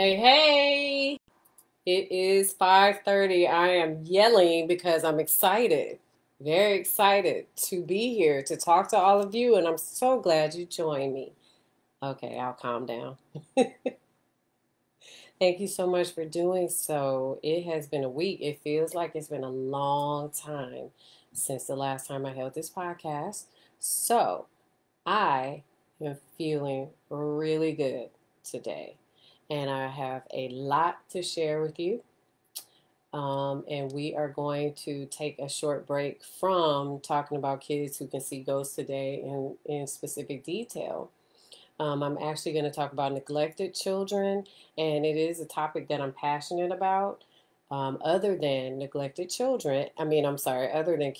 Hey, hey, it is 5:30. I am yelling because I'm excited, very excited to be here to talk to all of you, and I'm so glad you joined me. Okay, I'll calm down. Thank you so much for doing so. It has been a week. It feels like it's been a long time since the last time I held this podcast. So I am feeling really good today, and I have a lot to share with you. And we are going to take a short break from talking about kids who can see ghosts today in specific detail. I'm actually going to talk about neglected children, and it is a topic that I'm passionate about. Other than neglected children, I'm sorry, other than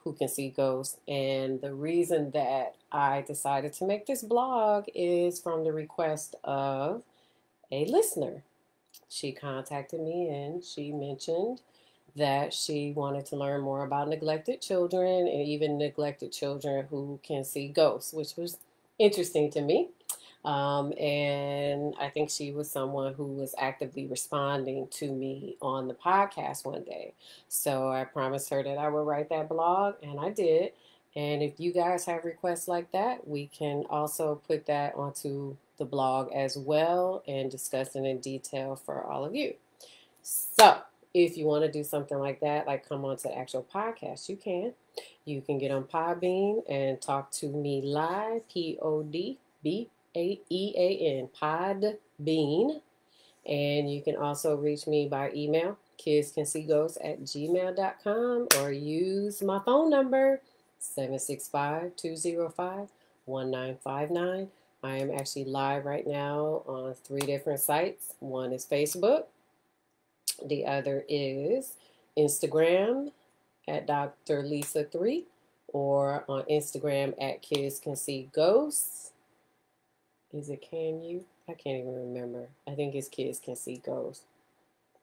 who can see ghosts. And the reason that I decided to make this blog is from the request of a listener. She contacted me and she mentioned that she wanted to learn more about neglected children and even neglected children who can see ghosts, which was interesting to me. And I think she was someone who was actively responding to me on the podcast one day. So I promised her that I would write that blog, and I did. And if you guys have requests like that, we can also put that onto the blog as well and discuss it in detail for all of you. So if you want to do something like that, like come on to the actual podcast, you can. You can get on Podbean and talk to me live, Podbean, Podbean. And you can also reach me by email, kidscanseeghosts@gmail.com, or use my phone number, 765-205-1959. I am actually live right now on 3 different sites. One is Facebook. The other is Instagram at Dr. Lisa 3, or on Instagram at Kids Can See Ghosts. Is it Can You? I can't even remember. I think it's Kids Can See Ghosts.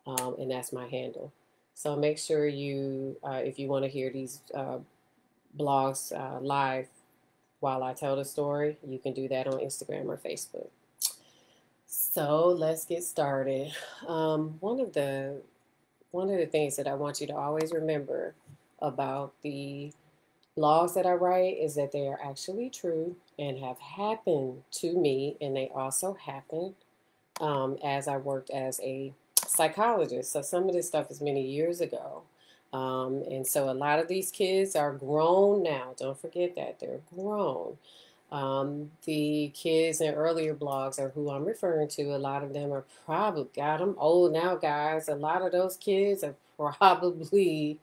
And that's my handle. So make sure you, if you want to hear these blogs live while I tell the story, you can do that on Instagram or Facebook. So let's get started. One of the things that I want you to always remember about the blogs that I write is that they are actually true and have happened to me, and they also happened as I worked as a psychologist. So some of this stuff is many years ago. And so a lot of these kids are grown now. Don't forget that they're grown. The kids in earlier blogs are who I'm referring to. A lot of them are probably, God, I'm old now, guys. A lot of those kids are probably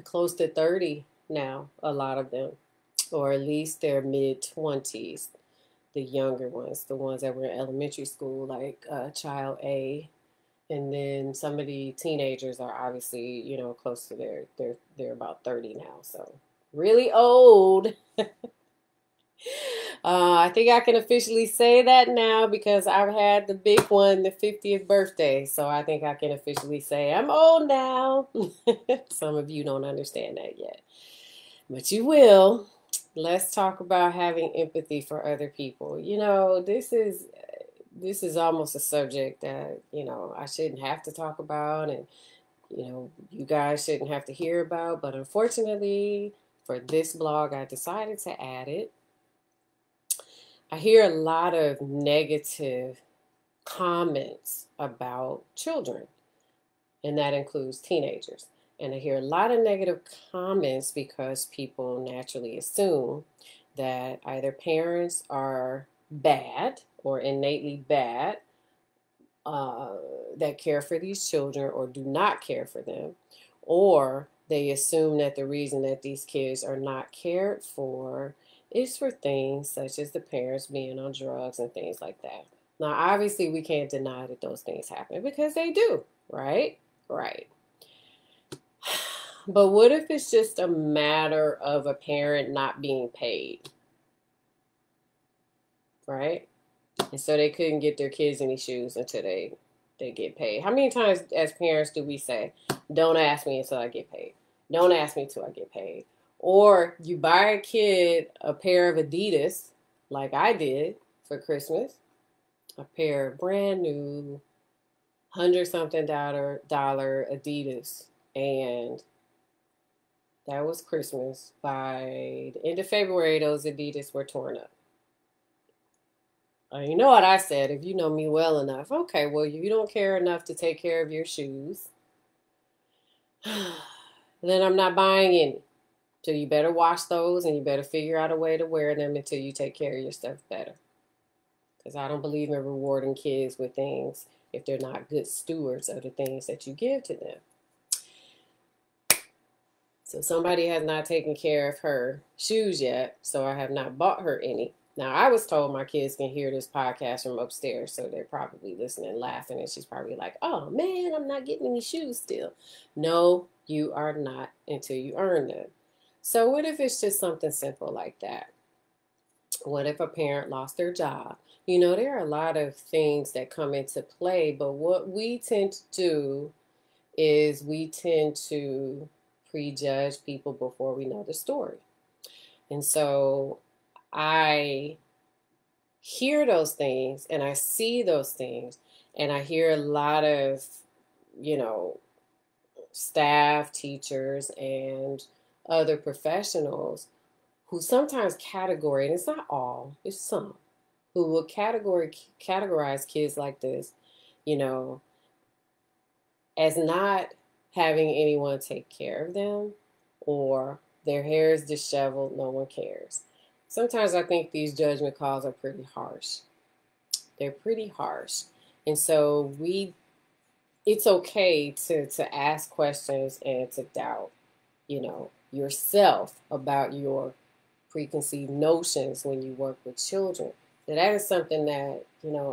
close to 30 now, a lot of them, or at least their mid-20s. The younger ones, the ones that were in elementary school, like child A. And then some of the teenagers are obviously, close to they're about 30 now. So really old. I think I can officially say that now because I've had the big one, the 50th birthday. So I think I can officially say I'm old now. Some of you don't understand that yet, but you will. Let's talk about having empathy for other people. This is almost a subject that, I shouldn't have to talk about, and, you guys shouldn't have to hear about. But unfortunately, for this blog, I decided to add it. I hear a lot of negative comments about children, and that includes teenagers. And I hear a lot of negative comments because people naturally assume that either parents are bad or innately bad, that care for these children or do not care for them, or they assume that the reason that these kids are not cared for is for things such as the parents being on drugs and things like that. Now, obviously, we can't deny that those things happen because they do, right? Right. But what if it's just a matter of a parent not being paid, right? And so they couldn't get their kids any shoes until they get paid. How many times as parents do we say, don't ask me until I get paid? Don't ask me until I get paid. Or you buy a kid a pair of Adidas, like I did for Christmas. a pair of brand new $100-something Adidas, and that was Christmas. By the end of February, those Adidas were torn up. You know what I said, if you know me well enough. Okay, well, you don't care enough to take care of your shoes, then I'm not buying any. So you better wash those, and you better figure out a way to wear them until you take care of your stuff better. Because I don't believe in rewarding kids with things if they're not good stewards of the things that you give to them. So somebody has not taken care of her shoes yet, so I have not bought her any. Now, I was told my kids can hear this podcast from upstairs, so they're probably listening, laughing, and she's probably like, oh, man, I'm not getting any shoes still. No, you are not until you earn them. So what if it's just something simple like that? What if a parent lost their job? You know, there are a lot of things that come into play, but what we tend to do is we tend to prejudge people before we know the story. And so I hear those things and I see those things, and I hear a lot of, staff, teachers, and other professionals who sometimes categorize, and it's not all, it's some, who will categorize kids like this, as not having anyone take care of them, or their hair is disheveled, no one cares. Sometimes I think these judgment calls are pretty harsh. They're pretty harsh. And so it's okay to ask questions and to doubt, yourself about your preconceived notions when you work with children. So that is something that,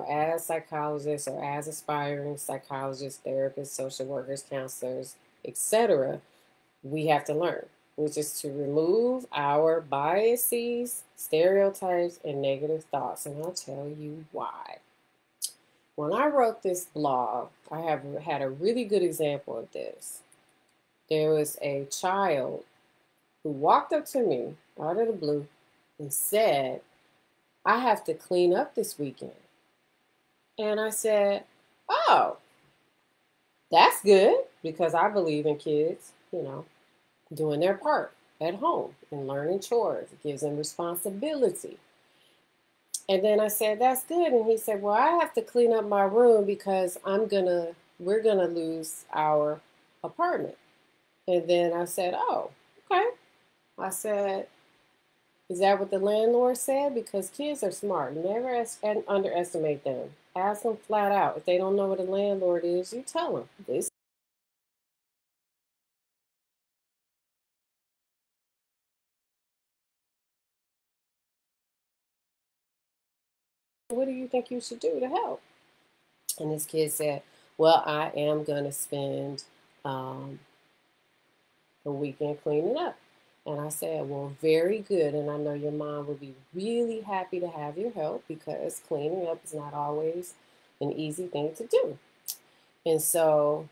as psychologists or as aspiring psychologists, therapists, social workers, counselors, etc., we have to learn, which is to remove our biases, stereotypes, and negative thoughts. And I'll tell you why. When I wrote this blog, I have had a really good example of this. There was a child who walked up to me out of the blue and said, I have to clean up this weekend. And I said, oh, that's good, because I believe in kids, doing their part at home and learning chores. It gives them responsibility. And then I said, that's good. And he said, well, I have to clean up my room because we're gonna lose our apartment. And then I said, oh, okay. I said, is that what the landlord said? Because kids are smart. Never underestimate them. Ask them flat out. If they don't know what a landlord is, you tell them. This. What do you think you should do to help? And this kid said, well, I am going to spend a weekend cleaning up. And I said, well, very good. And I know your mom would be really happy to have your help, because cleaning up is not always an easy thing to do. And so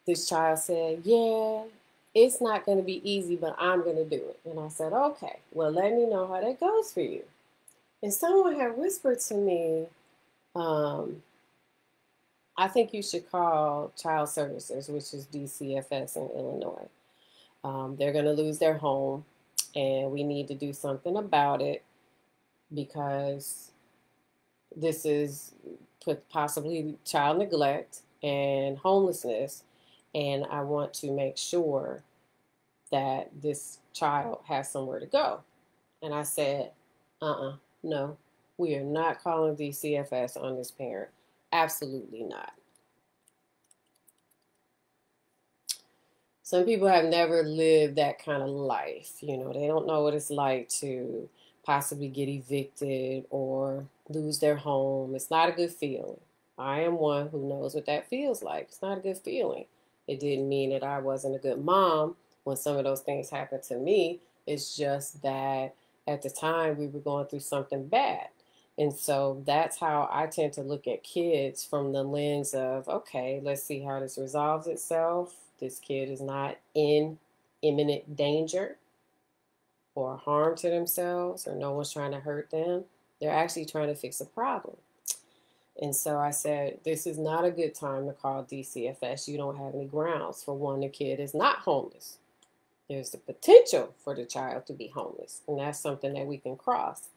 this child said, yeah, it's not going to be easy, but I'm going to do it. And I said, okay, well, let me know how that goes for you. And someone had whispered to me, I think you should call Child Services, which is DCFS in Illinois. They're going to lose their home, and we need to do something about it, because this is possibly child neglect and homelessness, and I want to make sure that this child has somewhere to go. And I said, no, we are not calling DCFS on this parent. Absolutely not. Some people have never lived that kind of life. They don't know what it's like to possibly get evicted or lose their home. It's not a good feeling. I am one who knows what that feels like. It's not a good feeling. It didn't mean that I wasn't a good mom when some of those things happened to me. It's just that at the time we were going through something bad. And so that's how I tend to look at kids, from the lens of, okay, let's see how this resolves itself. This kid is not in imminent danger or harm to themselves, or no one's trying to hurt them. They're actually trying to fix a problem. And so I said, this is not a good time to call DCFS. You don't have any grounds for one, the kid is not homeless. There's the potential for the child to be homeless. And that's something that we can cross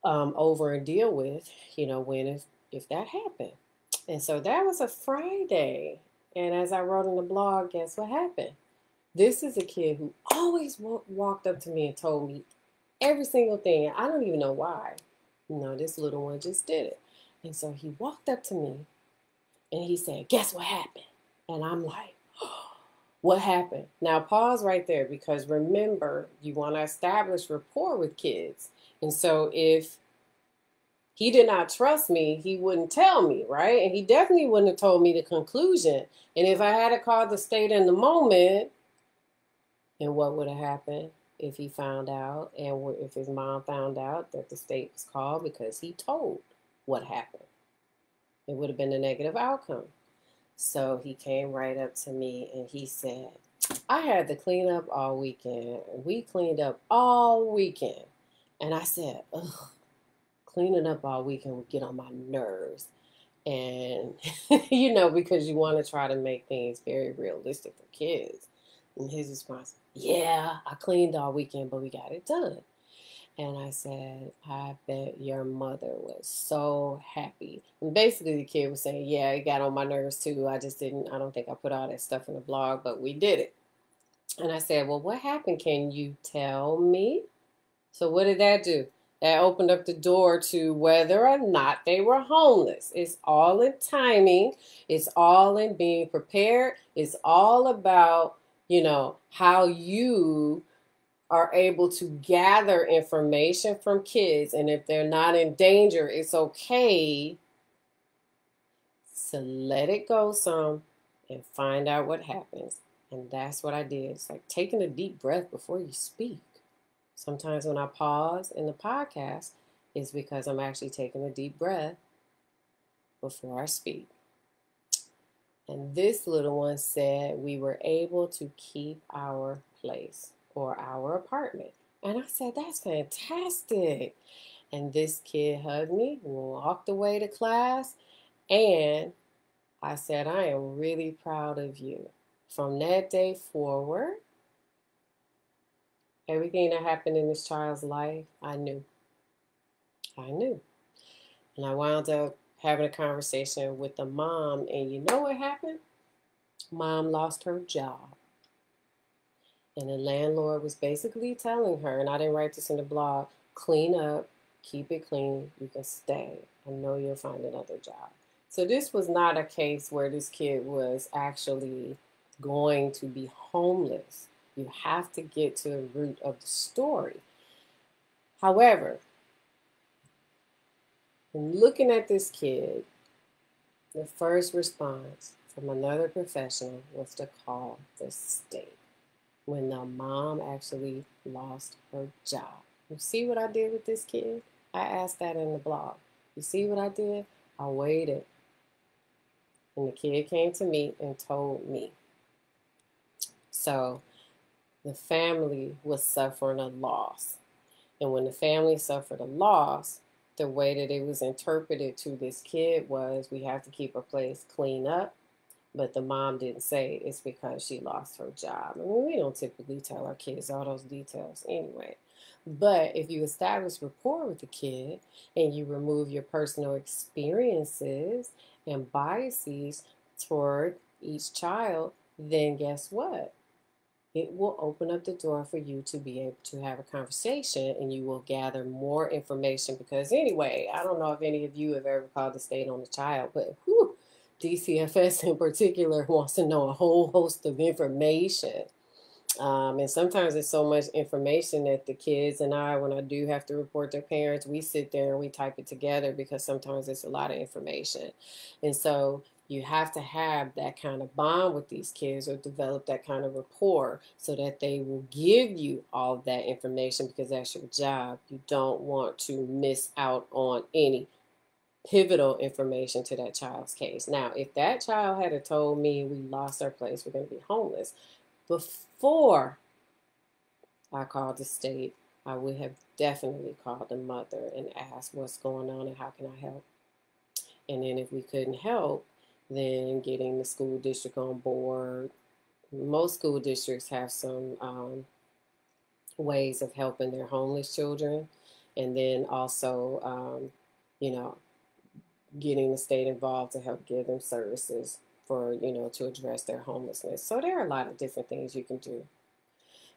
over and deal with, when if that happened. And so that was a Friday. And as I wrote in the blog, guess what happened? This is a kid who always walked up to me and told me every single thing. And I don't even know why. This little one just did it. And so he walked up to me and he said, guess what happened? And I'm like, oh, what happened? Now pause right there, because remember, you want to establish rapport with kids. And so if he did not trust me, he wouldn't tell me, right? And he definitely wouldn't have told me the conclusion. And if I had called the state in the moment, and what would have happened if he found out, and if his mom found out that the state was called because he told what happened? It would have been a negative outcome. So he came right up to me and he said, I had to clean up all weekend. We cleaned up all weekend. And I said, ugh, cleaning up all weekend would get on my nerves. And, because you want to try to make things very realistic for kids. And his response, yeah, I cleaned all weekend, but we got it done. And I said, I bet your mother was so happy. And basically the kid was saying, yeah, it got on my nerves too. I don't think I put all that stuff in the blog, but we did it. And I said, well, what happened? Can you tell me? So what did that do? That opened up the door to whether or not they were homeless. It's all in timing. It's all in being prepared. It's all about, how you are able to gather information from kids. And if they're not in danger, it's okay to let it go some and find out what happens. And that's what I did. It's like taking a deep breath before you speak. Sometimes when I pause in the podcast, it's because I'm actually taking a deep breath before I speak. And this little one said we were able to keep our place or our apartment. And I said, that's fantastic. And this kid hugged me, walked away to class, and I said, I am really proud of you. From that day forward, everything that happened in this child's life, I knew. And I wound up having a conversation with the mom, and you know what happened? Mom lost her job. And the landlord was basically telling her, and I didn't write this in the blog, clean up, keep it clean, you can stay. I know you'll find another job. So this was not a case where this kid was actually going to be homeless. You have to get to the root of the story. However, when looking at this kid, the first response from another professional was to call the state when the mom actually lost her job. You see what I did with this kid? I asked that in the blog. You see what I did? I waited. And the kid came to me and told me. So the family was suffering a loss. And when the family suffered a loss, the way that it was interpreted to this kid was, we have to keep our place clean up. But the mom didn't say it's because she lost her job. I mean, we don't typically tell our kids all those details anyway. But if you establish rapport with the kid and you remove your personal experiences and biases toward each child, then guess what? It will open up the door for you to be able to have a conversation, and you will gather more information. Because anyway, I don't know if any of you have ever called the state on a child, but DCFS in particular wants to know a whole host of information. And sometimes it's so much information that the kids and I, when I do have to report their parents, we sit there and we type it together because sometimes it's a lot of information. And so you have to have that kind of bond with these kids or develop that kind of rapport so that they will give you all of that information, because that's your job. You don't want to miss out on any pivotal information to that child's case. Now, if that child had told me we lost our place, we're going to be homeless, before I called the state, I would have definitely called the mother and asked what's going on and how can I help. And then if we couldn't help, then getting the school district on board. Most school districts have some ways of helping their homeless children, and then also, you know, getting the state involved to help give them services for, to address their homelessness. So there are a lot of different things you can do.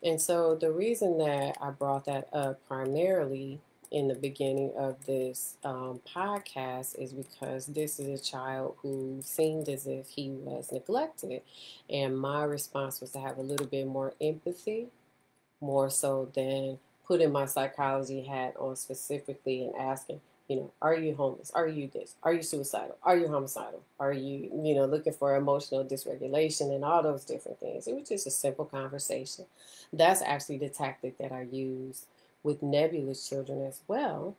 And so the reason that I brought that up primarily in the beginning of this podcast is because this is a child who seemed as if he was neglected. And my response was to have a little bit more empathy, more so than putting my psychology hat on specifically and asking, are you homeless? Are you this? Are you suicidal? Are you homicidal? Are you, looking for emotional dysregulation and all those different things? It was just a simple conversation. That's actually the tactic that I use with nebulous children as well,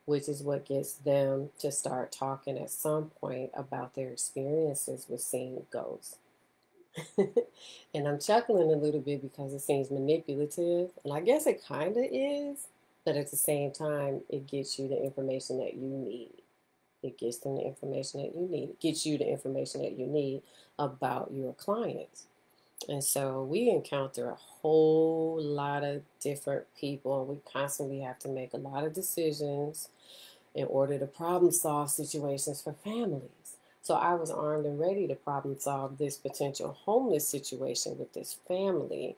which is what gets them to start talking at some point about their experiences with seeing ghosts. And I'm chuckling a little bit because it seems manipulative, and I guess it kind of is, but at the same time, it gets you the information that you need. It gets them the information that you need. It gets you the information that you need about your clients. And so we encounter a whole lot of different people, and we constantly have to make a lot of decisions in order to problem solve situations for families. So I was armed and ready to problem solve this potential homeless situation with this family.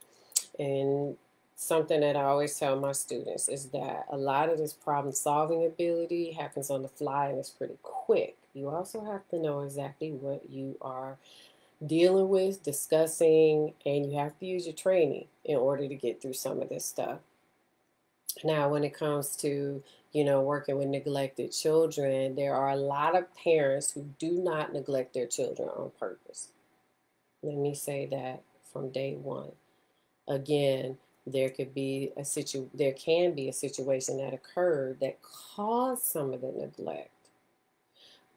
And something that I always tell my students is that a lot of this problem solving ability happens on the fly and it's pretty quick. You also have to know exactly what you are dealing with, discussing, and you have to use your training in order to get through some of this stuff. Now, when it comes to, working with neglected children, there are a lot of parents who do not neglect their children on purpose. Let me say that from day one. Again, there can be a situation that occurred that caused some of the neglect.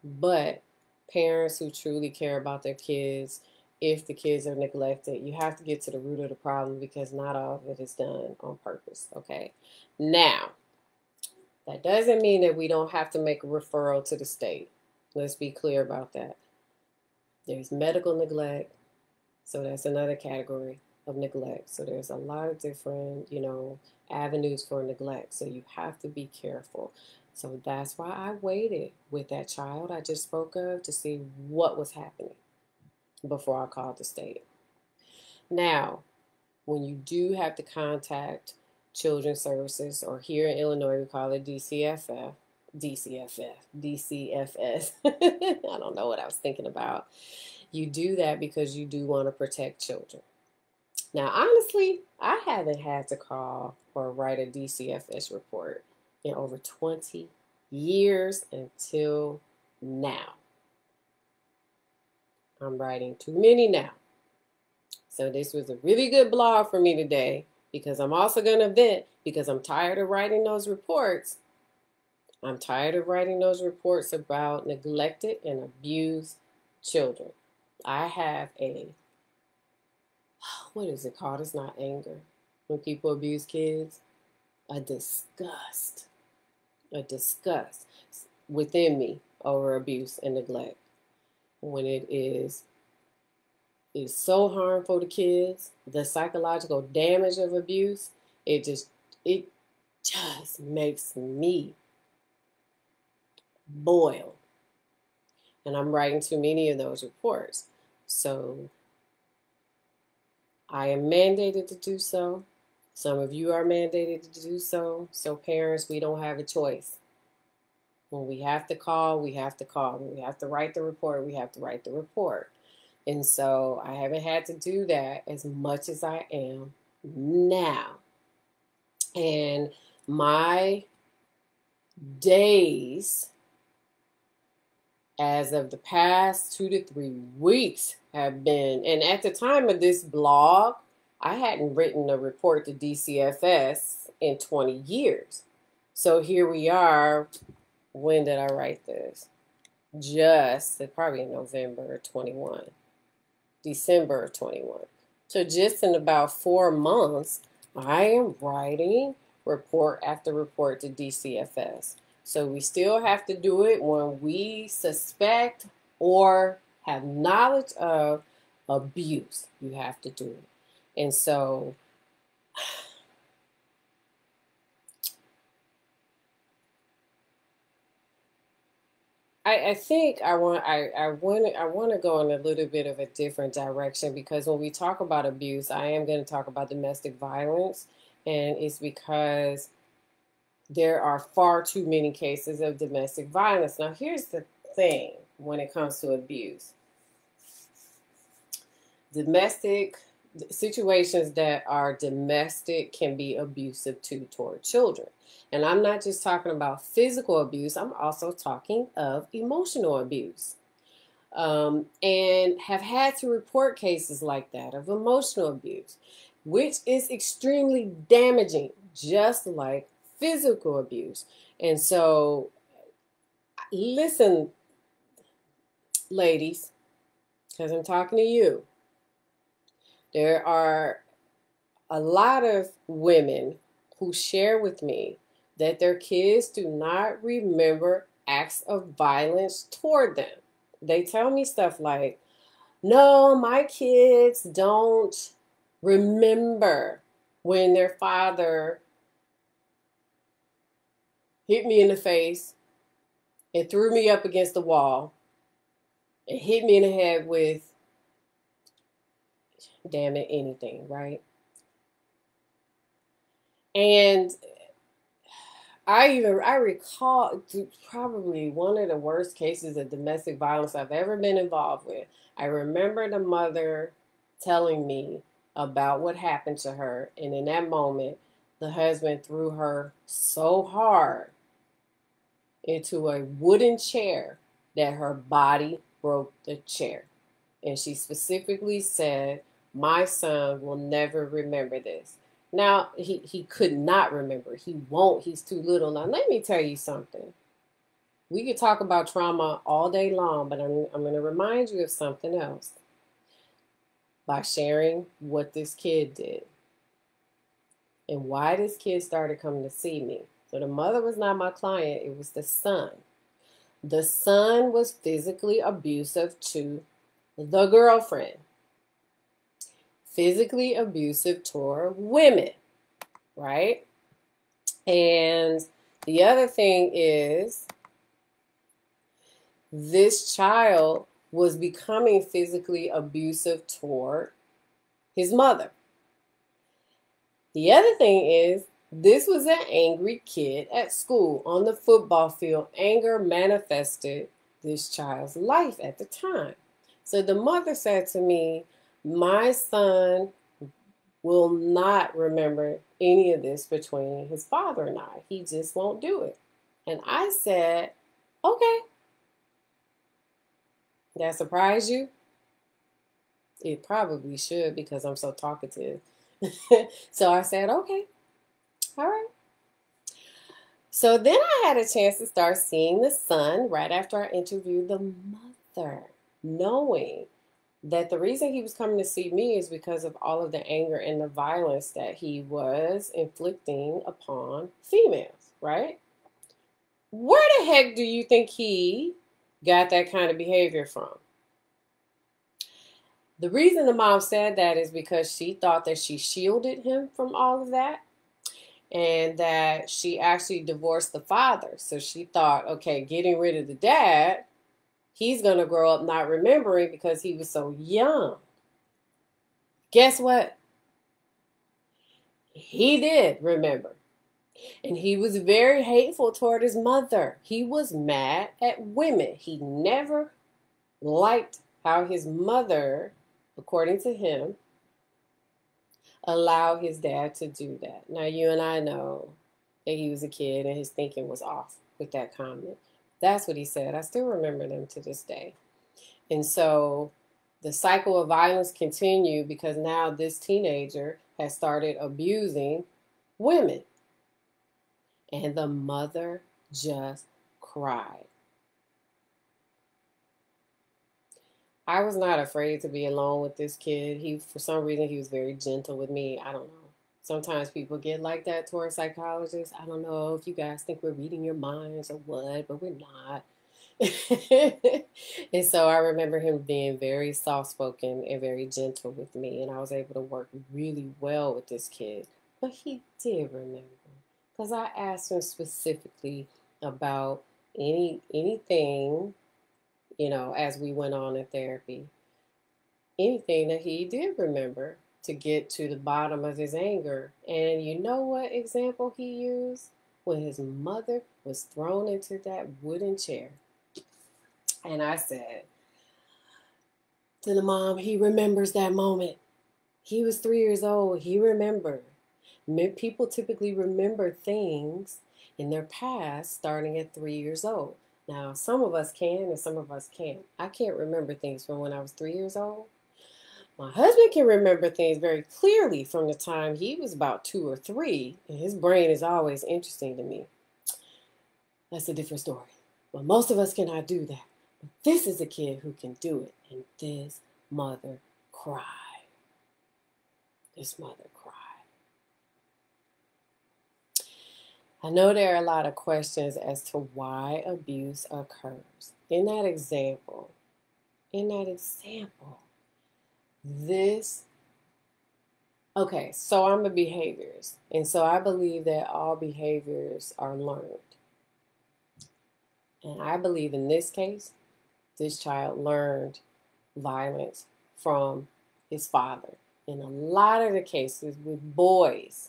But parents who truly care about their kids, if the kids are neglected, you have to get to the root of the problem, because not all of it is done on purpose, okay? Now, that doesn't mean that we don't have to make a referral to the state. Let's be clear about that. There's medical neglect, so that's another category of neglect. So there's a lot of different, avenues for neglect. So you have to be careful. So that's why I waited with that child I just spoke of to see what was happening before I called the state. Now, when you do have to contact Children's Services, or here in Illinois we call it DCFS. I don't know what I was thinking about. You do that because you do want to protect children. Now, honestly, I haven't had to call or write a DCFS report in over 20 years until now. I'm writing too many now. So this was a really good blog for me today, because I'm also going to vent, because I'm tired of writing those reports. I'm tired of writing those reports about neglected and abused children. I have what is it called? It's not anger. When people abuse kids, a disgust within me over abuse and neglect. When it is so harmful to kids, the psychological damage of abuse, it just makes me boil. And I'm writing too many of those reports. So I am mandated to do so. Some of you are mandated to do so. So parents, we don't have a choice. When we have to call, we have to call. When we have to write the report, we have to write the report. And so I haven't had to do that as much as I am now. And my days, as of the past 2 to 3 weeks, have been, and at the time of this blog, I hadn't written a report to DCFS in 20 years. So here we are. When did I write this? Probably in November of 21. December of 21. So just in about 4 months, I am writing report after report to DCFS. So we still have to do it when we suspect or have knowledge of abuse. You have to do it. And so I think I want to go in a little bit of a different direction, because when we talk about abuse, I am going to talk about domestic violence, and it's because there are far too many cases of domestic violence. Now, here's the thing when it comes to abuse. Domestic situations that are domestic can be abusive too toward children. And I'm not just talking about physical abuse, I'm also talking of emotional abuse. And have had to report cases like that of emotional abuse, which is extremely damaging, just like physical abuse. And so, listen, ladies, because I'm talking to you, there are a lot of women who share with me that their kids do not remember acts of violence toward them. They tell me stuff like, no, my kids don't remember when their father hit me in the face and threw me up against the wall and hit me in the head with, damn it, anything, right? And I recall probably one of the worst cases of domestic violence I've ever been involved with. I remember the mother telling me about what happened to her, and in that moment, the husband threw her so hard into a wooden chair that her body broke the chair. And she specifically said, my son will never remember this. Now, he could not remember. He won't. He's too little. Now, let me tell you something. We could talk about trauma all day long, but I'm going to remind you of something else by sharing what this kid did and why this kid started coming to see me. So the mother was not my client. It was the son. The son was physically abusive to the girlfriend. Physically abusive toward women, right? And the other thing is, this child was becoming physically abusive toward his mother. The other thing is, this was an angry kid at school. On the football field, anger manifested this child's life at the time. So the mother said to me, my son will not remember any of this between his father and I. He just won't do it. And I said, okay. That surprised you? It probably should, because I'm so talkative. So I said, okay, all right. So then I had a chance to start seeing the son right after I interviewed the mother, knowing that the reason he was coming to see me is because of all of the anger and the violence that he was inflicting upon females, right? Where the heck do you think he got that kind of behavior from? The reason the mom said that is because she thought that she shielded him from all of that, and that she actually divorced the father. So she thought, okay, getting rid of the dad, he's going to grow up not remembering because he was so young. Guess what? He did remember. And he was very hateful toward his mother. He was mad at women. He never liked how his mother, according to him, allowed his dad to do that. Now, you and I know that he was a kid and his thinking was off with that comment. That's what he said. I still remember them to this day. And so the cycle of violence continued because now this teenager has started abusing women. And the mother just cried. I was not afraid to be alone with this kid. For some reason, he was very gentle with me. I don't know. Sometimes people get like that towards psychologists. I don't know if you guys think we're reading your minds or what, but we're not. And so I remember him being very soft spoken and very gentle with me, and I was able to work really well with this kid. But he did remember because I asked him specifically about anything, as we went on in therapy, anything that he did remember to get to the bottom of his anger. And you know what example he used? When his mother was thrown into that wooden chair. And I said to the mom, he remembers that moment. He was 3 years old. He remembered. People typically remember things in their past starting at 3 years old. Now, some of us can and some of us can't. I can't remember things from when I was 3 years old. My husband can remember things very clearly from the time he was about 2 or 3, and his brain is always interesting to me. That's a different story. But most of us cannot do that. But this is a kid who can do it, and this mother cried. This mother cried. I know there are a lot of questions as to why abuse occurs. In that example, so I'm a behaviorist, and so I believe that all behaviors are learned. And I believe in this case, this child learned violence from his father. In a lot of the cases with boys,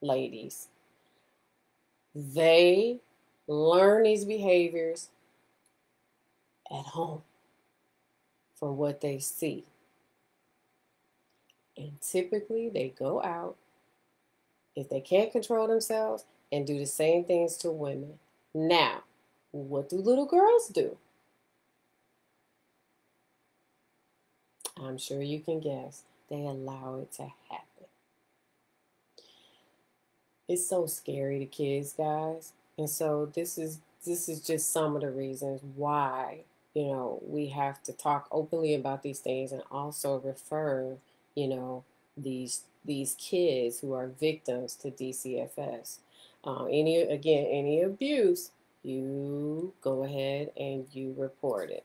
ladies, they learn these behaviors at home from what they see. And typically they go out, if they can't control themselves, and do the same things to women. Now, what do little girls do? I'm sure you can guess. They allow it to happen. It's so scary to kids, guys. And so this is just some of the reasons why, we have to talk openly about these things and also refer, these kids who are victims to DCFS. Any abuse, you go ahead and you report it.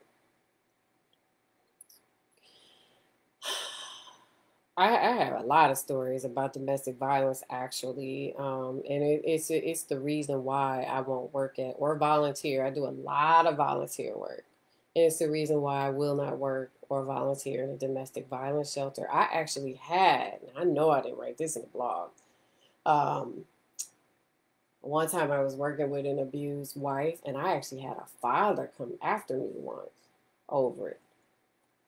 I have a lot of stories about domestic violence, actually, and it's the reason why I won't work at or volunteer. I do a lot of volunteer work, and it's the reason why I will not work or volunteer in a domestic violence shelter. I actually had, I know I didn't write this in the blog. One time I was working with an abused wife, and I actually had a father come after me once over it.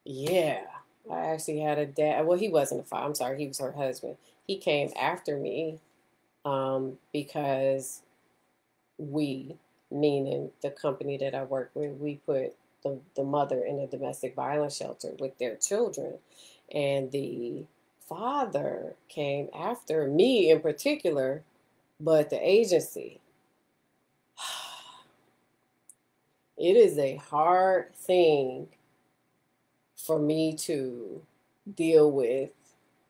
Yeah. I actually had a dad. Well, he wasn't a father. I'm sorry. He was her husband. He came after me because we, meaning the company that I work with, we put the mother in a domestic violence shelter with their children. And the father came after me in particular, but the agency. It is a hard thing for me to deal with,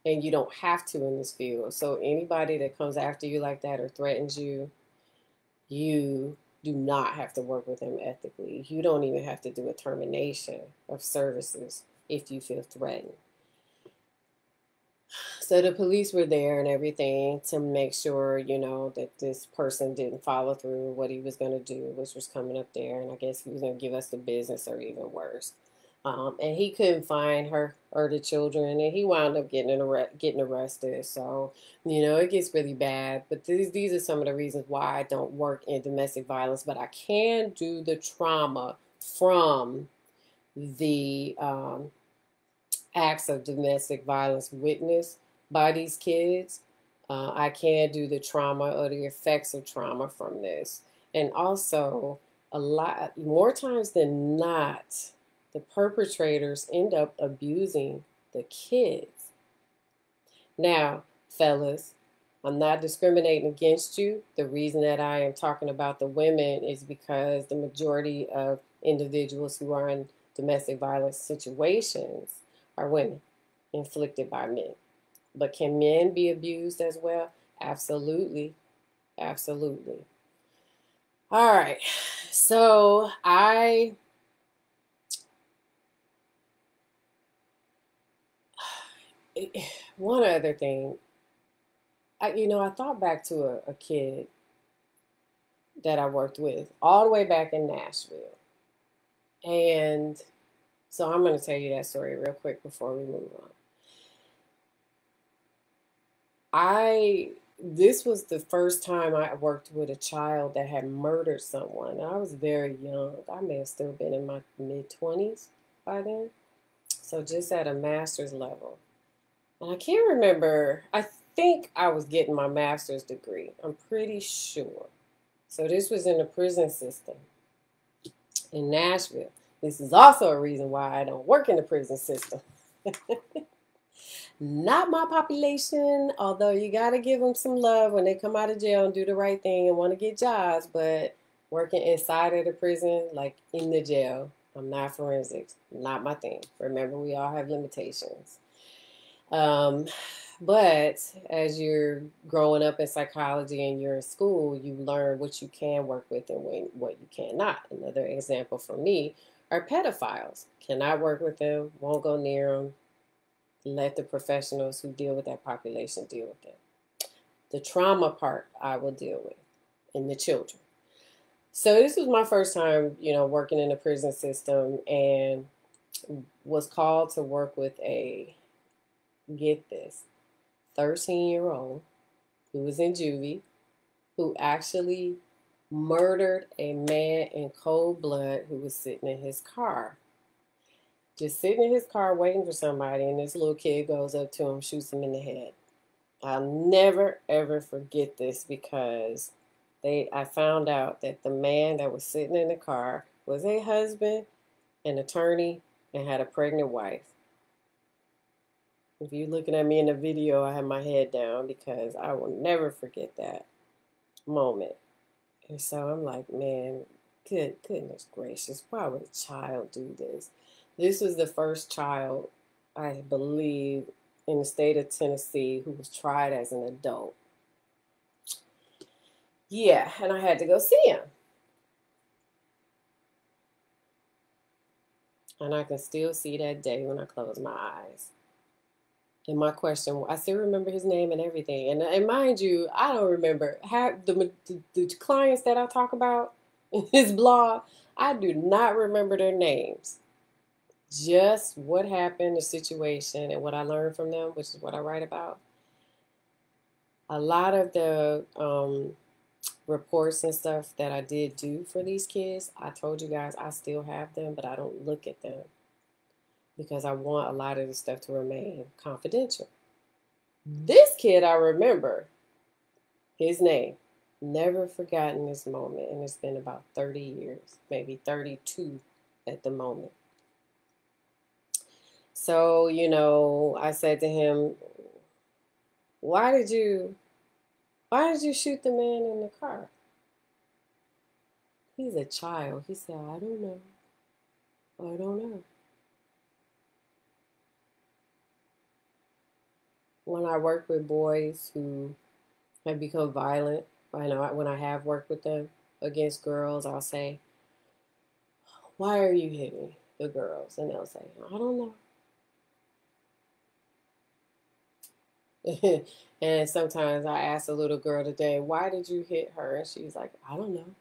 and you don't have to in this field. So anybody that comes after you like that or threatens you, you do not have to work with them ethically. You don't even have to do a termination of services if you feel threatened. So the police were there and everything to make sure, that this person didn't follow through with what he was going to do, which was coming up there. And I guess he was going to give us the business or even worse. And he couldn't find her or the children, and he wound up getting arrested. So, it gets really bad. But these are some of the reasons why I don't work in domestic violence. But I can do the trauma from the acts of domestic violence witnessed by these kids. I can do the trauma or the effects of trauma from this. And also, a lot more times than not, the perpetrators end up abusing the kids. Now, fellas, I'm not discriminating against you. The reason that I am talking about the women is because the majority of individuals who are in domestic violence situations are women inflicted by men. But can men be abused as well? Absolutely. Absolutely. All right. So one other thing, I thought back to a kid that I worked with all the way back in Nashville. And so I'm going to tell you that story real quick before we move on. This was the first time I worked with a child that had murdered someone. I was very young. I may have still been in my mid 20s by then. So just at a master's level. And I can't remember. I think I was getting my master's degree. I'm pretty sure. So this was in the prison system in Nashville. This is also a reason why I don't work in the prison system. Not my population, although you got to give them some love when they come out of jail and do the right thing and want to get jobs. But working inside of the prison, like in the jail, I'm not forensics, not my thing. Remember, we all have limitations. Um, but as you're growing up in psychology and you're in school, you learn what you can work with and what you cannot. Another example for me are pedophiles. Cannot work with them, won't go near them. Let the professionals who deal with that population deal with them. The trauma part I will deal with, and the children. So this was my first time, working in the prison system, and was called to work with get this, 13-year-old who was in juvie, who actually murdered a man in cold blood who was sitting in his car. Just sitting in his car waiting for somebody, and this little kid goes up to him, shoots him in the head. I'll never, ever forget this because I found out that the man that was sitting in the car was a husband, an attorney, and had a pregnant wife. If you're looking at me in the video, I have my head down because I will never forget that moment. And so I'm like, man, goodness gracious, why would a child do this? This was the first child, I believe, in the state of Tennessee who was tried as an adult. Yeah, and I had to go see him. And I can still see that day when I close my eyes. And my question, I still remember his name and everything. And mind you, I don't remember the clients that I talk about in his blog. I do not remember their names. Just what happened, the situation, and what I learned from them, which is what I write about. A lot of the reports and stuff that I did do for these kids, I told you guys I still have them, but I don't look at them because I want a lot of the stuff to remain confidential. This kid, I remember his name. Never forgotten this moment, and it's been about 30 years, maybe 32 at the moment. So, I said to him, why did you shoot the man in the car? He's a child. He said, I don't know. I don't know. When I work with boys who have become violent, when I have worked with them against girls, I'll say, why are you hitting the girls? And they'll say, I don't know. And sometimes I ask a little girl today, why did you hit her? And she's like, I don't know.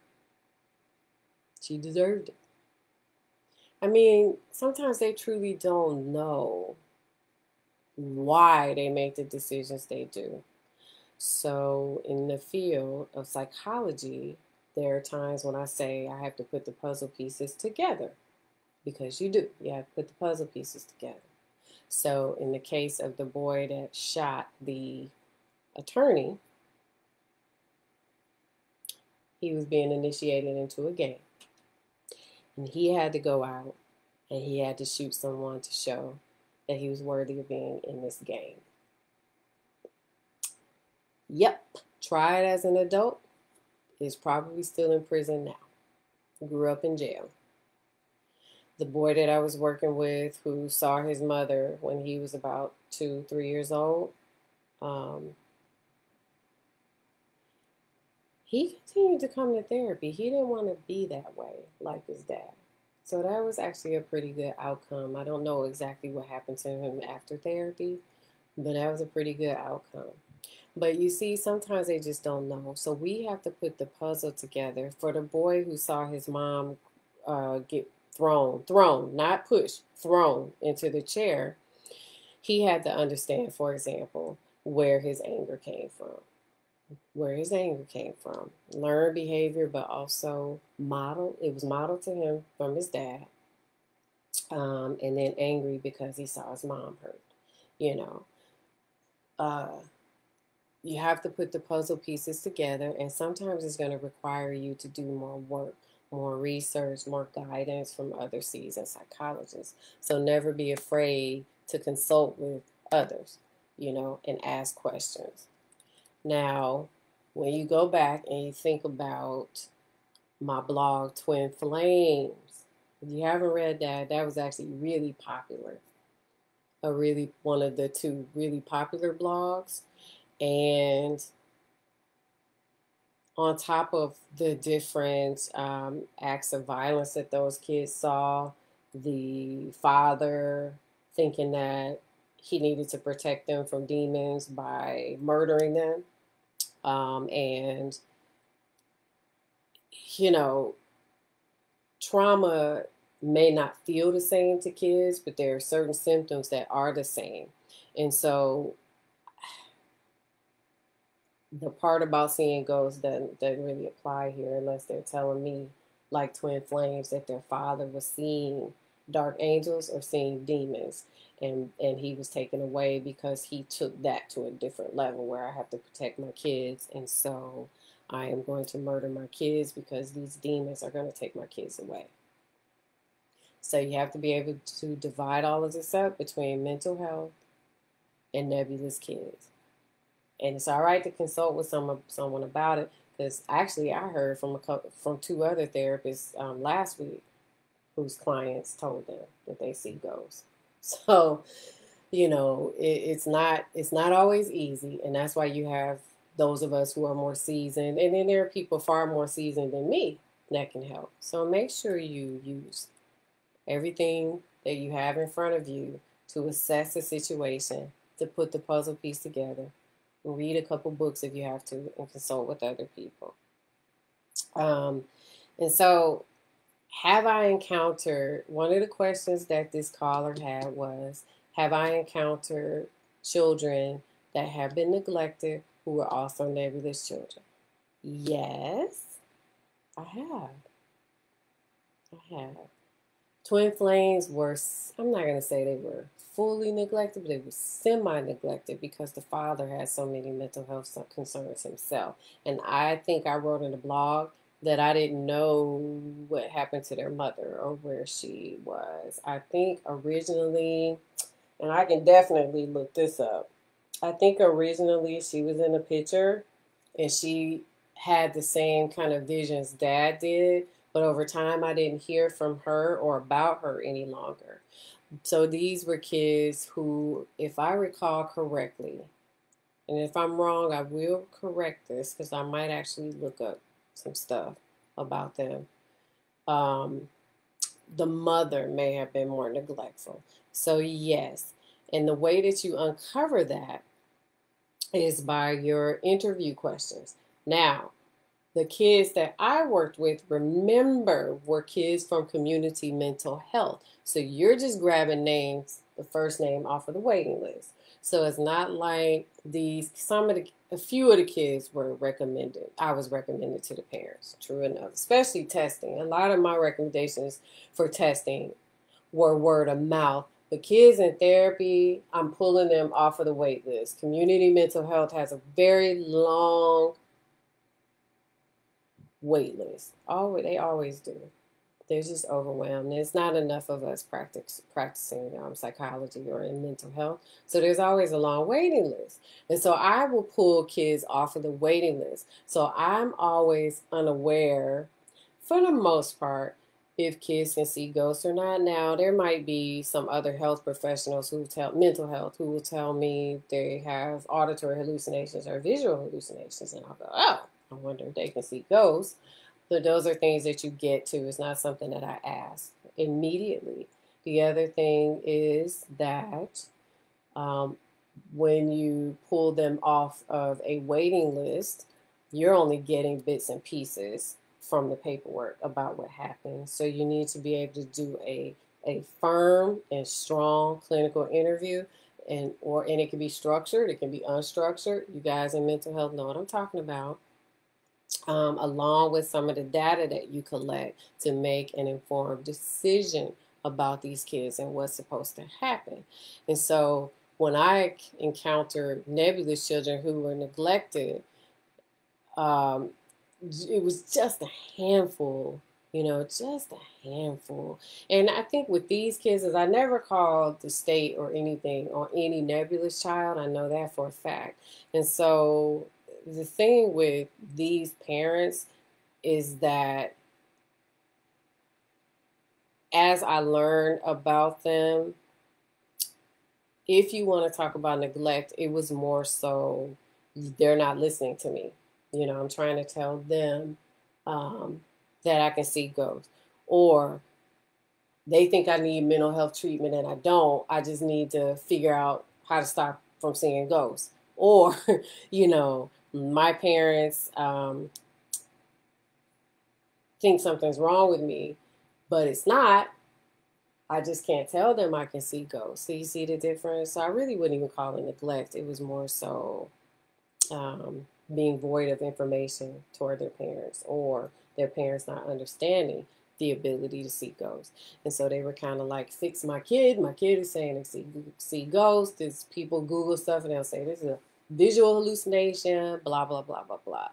She deserved it. I mean, sometimes they truly don't know why they make the decisions they do. So in the field of psychology, there are times when I say I have to put the puzzle pieces together, because you do. You have to put the puzzle pieces together. So in the case of the boy that shot the attorney, he was being initiated into a gang. And he had to go out and he had to shoot someone to show that he was worthy of being in this gang. Yep, tried as an adult, is probably still in prison now. Grew up in jail. The boy that I was working with, who saw his mother when he was about 2, 3 years old, Um, he continued to come to therapy. He didn't want to be that way like his dad. So that was actually a pretty good outcome. I don't know exactly what happened to him after therapy, but that was a pretty good outcome. But you see, sometimes they just don't know. So we have to put the puzzle together. For the boy who saw his mom get thrown, not pushed, thrown into the chair, he had to understand, for example, where his anger came from. Where his anger came from. Learned behavior, but also modeled. It was modeled to him from his dad. And then angry because he saw his mom hurt. You know, uh, you have to put the puzzle pieces together, and sometimes it's going to require you to do more work, more research, more guidance from other seasoned psychologists. So never be afraid to consult with others, and ask questions. Now, when you go back and you think about my blog, Twin Flames, if you haven't read that, that was actually really popular. One of the two really popular blogs. And on top of the different acts of violence that those kids saw, the father thinking that he needed to protect them from demons by murdering them. And, trauma may not feel the same to kids, but there are certain symptoms that are the same. And so the part about seeing ghosts doesn't really apply here unless they're telling me, like Twin Flames, that their father was seeing dark angels or seeing demons, and he was taken away because he took that to a different level where I have to protect my kids, and so I am going to murder my kids because these demons are going to take my kids away. So you have to be able to divide all of this up between mental health and nebulous kids. And it's all right to consult with someone about it, because actually I heard from two other therapists last week whose clients told them that they see ghosts. So, it's not always easy, and that's why you have those of us who are more seasoned, and then there are people far more seasoned than me that can help. So make sure you use everything that you have in front of you to assess the situation, to put the puzzle piece together. Read a couple books if you have to, and consult with other people. And so, have I encountered, one of the questions that this caller had was, have I encountered children that have been neglected who are also nebulous children? Yes, I have. I have. Twin Flames were, I'm not going to say they were fully neglected, but they were semi-neglected because the father had so many mental health concerns himself. And I think I wrote in the blog that I didn't know what happened to their mother or where she was. I think originally, and I can definitely look this up, I think originally she was in a picture and she had the same kind of visions Dad did, but over time I didn't hear from her or about her any longer. So these were kids who, if I recall correctly, and if I'm wrong, I will correct this because I might actually look up some stuff about them. The mother may have been more neglectful. So yes, and the way that you uncover that is by your interview questions. Now, the kids that I worked with, remember, were kids from community mental health. So you're just grabbing names, the first name off of the waiting list. So it's not like a few of the kids were recommended. I was recommended to the parents, true enough, especially testing. A lot of my recommendations for testing were word of mouth. The kids in therapy, I'm pulling them off of the wait list. Community mental health has a very long wait list. They always do. They're just overwhelmed. There's not enough of us practicing psychology or in mental health. So there's always a long waiting list. And so I will pull kids off of the waiting list. So I'm always unaware, for the most part, if kids can see ghosts or not. Now, there might be some other health professionals who tell mental health who will tell me they have auditory hallucinations or visual hallucinations, and I'll go, oh, I wonder if they can see ghosts. But those are things that you get to. It's not something that I ask immediately. The other thing is that um, when you pull them off of a waiting list, you're only getting bits and pieces from the paperwork about what happened. So you need to be able to do a firm and strong clinical interview, and it can be structured, it can be unstructured. You guys in mental health know what I'm talking about. Along with some of the data that you collect to make an informed decision about these kids and what's supposed to happen. And so when I encountered nebulous children who were neglected, um, it was just a handful, just a handful. And I think with these kids, is I never called the state or anything on any nebulous child. I know that for a fact. And so the thing with these parents is that as I learned about them, if you want to talk about neglect, it was more so they're not listening to me. I'm trying to tell them that I can see ghosts. Or they think I need mental health treatment and I don't. I just need to figure out how to stop from seeing ghosts. Or, my parents think something's wrong with me, but it's not. I just can't tell them I can see ghosts. So you see the difference? So I really wouldn't even call it neglect. It was more so being void of information toward their parents, or their parents not understanding the ability to see ghosts. And so they were kind of like, fix my kid. My kid is saying they see ghosts. There's people Google stuff and they'll say this is a visual hallucination, blah, blah, blah, blah, blah.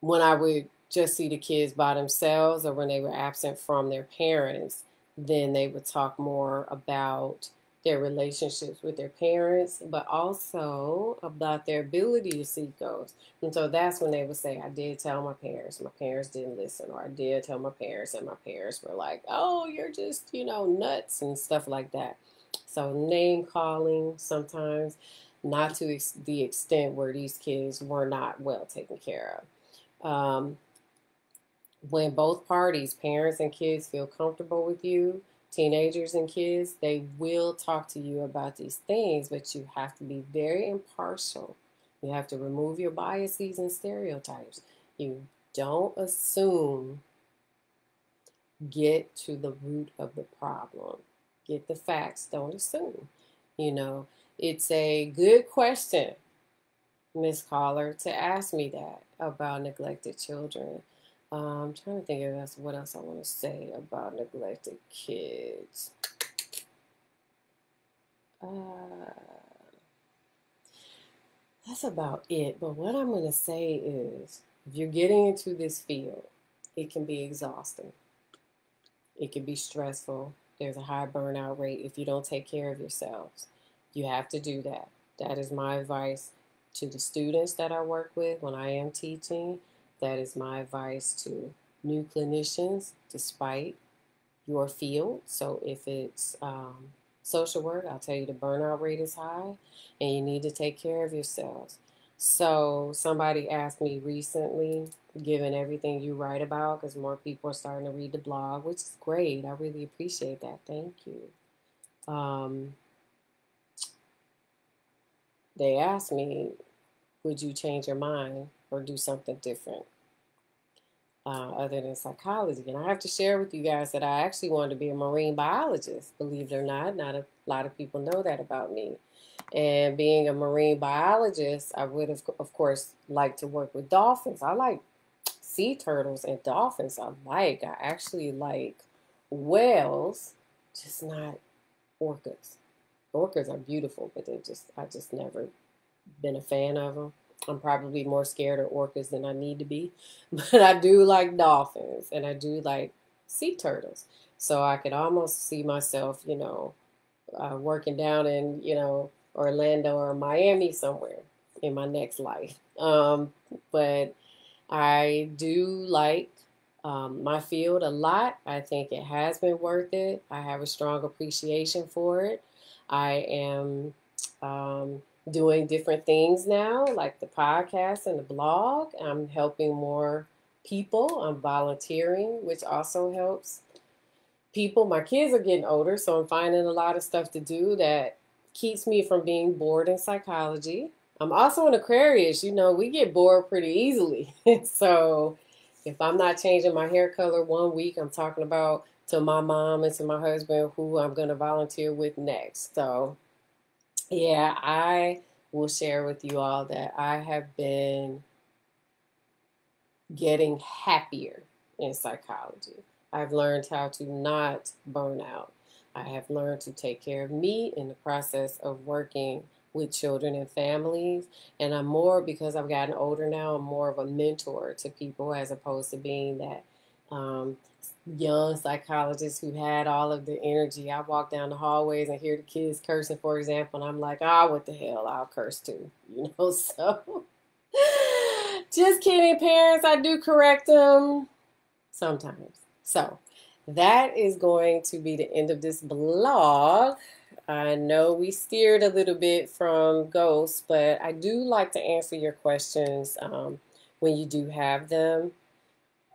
When I would just see the kids by themselves or when they were absent from their parents, then they would talk more about their relationships with their parents, but also about their ability to see ghosts. And so that's when they would say, I did tell my parents didn't listen, or I did tell my parents and my parents were like, oh, you're just, nuts and stuff like that. So name calling sometimes, not to the extent where these kids were not well taken care of. When both parties, parents and kids, feel comfortable with you, teenagers and kids, they will talk to you about these things, but you have to be very impartial. You have to remove your biases and stereotypes. You don't assume. Get to the root of the problem. Get the facts. Don't assume. It's a good question, Miss Caller, to ask me that about neglected children. I'm trying to think of what else I want to say about neglected kids. That's about it. But what I'm going to say is, if you're getting into this field, it can be exhausting. It can be stressful. There's a high burnout rate if you don't take care of yourselves. You have to do that. That is my advice to the students that I work with when I am teaching. That is my advice to new clinicians, despite your field. So if it's social work, I'll tell you the burnout rate is high and you need to take care of yourselves. So somebody asked me recently, given everything you write about, because more people are starting to read the blog, which is great. I really appreciate that. Thank you. They asked me, would you change your mind or do something different other than psychology? And I have to share with you guys that I actually wanted to be a marine biologist, believe it or not. Not a lot of people know that about me. And being a marine biologist, I would have, of course, liked to work with dolphins. I like sea turtles and dolphins. I actually like whales, just not orcas. Orcas are beautiful, but I just never been a fan of them. I'm probably more scared of orcas than I need to be, but I do like dolphins and I do like sea turtles. So I could almost see myself, working down in, Orlando or Miami somewhere in my next life. But I do like my field a lot. I think it has been worth it. I have a strong appreciation for it. I am doing different things now, like the podcast and the blog. I'm helping more people. I'm volunteering, which also helps people. My kids are getting older, so I'm finding a lot of stuff to do that keeps me from being bored in psychology. I'm also an Aquarius. You know, we get bored pretty easily. So if I'm not changing my hair color one week, I'm talking about to my mom and to my husband who I'm going to volunteer with next. So yeah, I will share with you all that I have been getting happier in psychology. I've learned how to not burn out. I have learned to take care of me in the process of working with children and families. And I'm more, because I've gotten older now, I'm more of a mentor to people as opposed to being that um, young psychologist who had all of the energy. I walk down the hallways and hear the kids cursing, for example, and I'm like, ah, what the hell, I'll curse too, so just kidding, parents. I do correct them sometimes. So that is going to be the end of this blog. I know we steered a little bit from ghosts, but I do like to answer your questions when you do have them.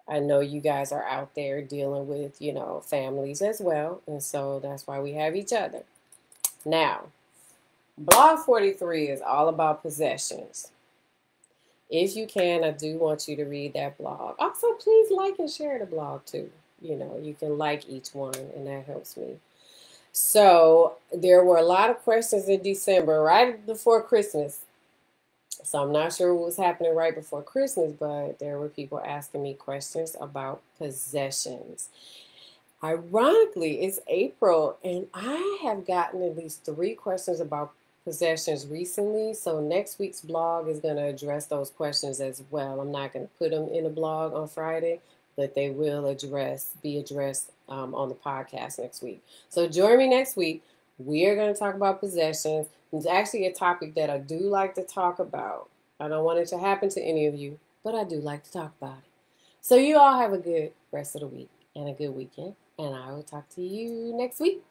I know you guys are out there dealing with, families as well, and so that's why we have each other. Now, blog 43 is all about possessions. If you can, I do want you to read that blog. Also, please like and share the blog too. You can like each one, and that helps me. So there were a lot of questions in December, right before Christmas. So I'm not sure what was happening right before Christmas, but there were people asking me questions about possessions. Ironically, it's April, and I have gotten at least 3 questions about possessions recently. So next week's blog is going to address those questions as well. I'm not going to put them in a blog on Friday, but they will be addressed on the podcast next week. So join me next week. We are going to talk about possessions. It's actually a topic that I do like to talk about. I don't want it to happen to any of you, but I do like to talk about it. So you all have a good rest of the week and a good weekend, and I will talk to you next week.